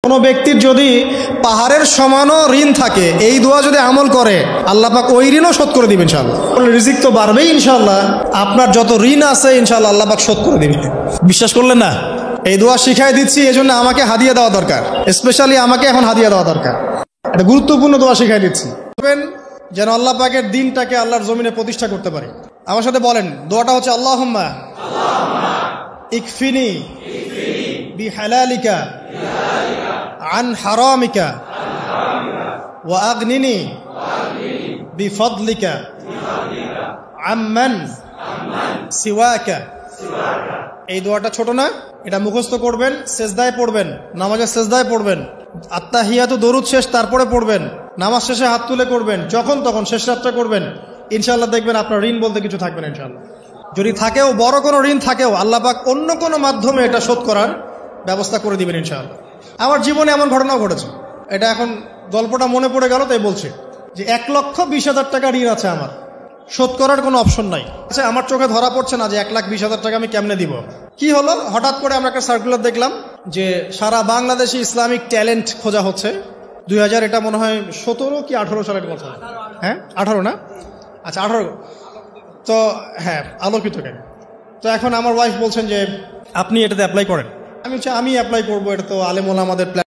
কোনো ব্যক্তির যদি পাহাড়ের সমানও ঋণ থাকে, এই দোয়া যদি আমল করে আল্লাহ পাক ওই ঋণও শোধ করে দিবেন ইনশাআল্লাহ। রিজিক তো বাড়বেই ইনশাআল্লাহ, আপনার যত ঋণ আছে ইনশাআল্লাহ আল্লাহ পাক শোধ করে দিবেন। বিশ্বাস করলেন না? এই দোয়া শিখাই দিচ্ছি, এজন্য আমাকে হাদিয়া দেওয়া দরকার, স্পেশালি আমাকে এখন হাদিয়া দেওয়া দরকার। এটা গুরুত্বপূর্ণ দোয়া শিখাই দিচ্ছি যেন আল্লাহ পাকের দিনটাকে আল্লাহর জমিনে প্রতিষ্ঠা করতে পারি। আমার সাথে বলেন, দোয়াটা হচ্ছে আল্লাহুম্মা ইকফিনি বিহালালিকা আন হারামিকা ওয়া আগনিনি বিফদলিকা আম্মান সিওয়াকা। এই দোয়াটা ছোট না, এটা মুখস্থ করবেন, সেজদায় পড়বেন, নামাজের সেজদায় পড়বেন, আত্তাহিয়াতু দরুদ শেষ তারপরে পড়বেন, নামাজ শেষে হাত তুলে করবেন, যখন তখন শেষ রাতটা করবেন। ইনশাআল্লাহ দেখবেন আপনার ঋণ বলতে কিছু থাকবে না ইনশাআল্লাহ। যদি থাকেও, বড় কোনো ঋণ থাকেও, আল্লাহ পাক অন্য কোনো মাধ্যমে এটা শোধ করার ব্যবস্থা করে দিবেন ইনশাআল্লাহ। আমার জীবনে এমন ঘটনাও ঘটেছে, এটা এখন গল্পটা মনে পড়ে গেল তাই বলছি, যে 1,20,000 টাকা ঋণ আছে আমার, শোধ করার কোনো অপশন নাই। আচ্ছা, আমার চোখে ধরা পড়ছে না যে 1,20,000 টাকা আমি কেমনে দিব। কি হলো, হঠাৎ করে আমরা একটা সার্কুলার দেখলাম যে সারা বাংলাদেশে ইসলামিক ট্যালেন্ট খোঁজা হচ্ছে। 2000 এটা মনে হয় 17 কি 18 সালের কথা, হ্যাঁ 18 না, আচ্ছা 18। তো হ্যাঁ, আলোকিত কেন। তো এখন আমার ওয়াইফ বলছেন যে আপনি এটাতে অ্যাপ্লাই করেন। আমি অ্যাপ্লাই করবো, এটা তো আলেম ওলামাদের প্ল্যান।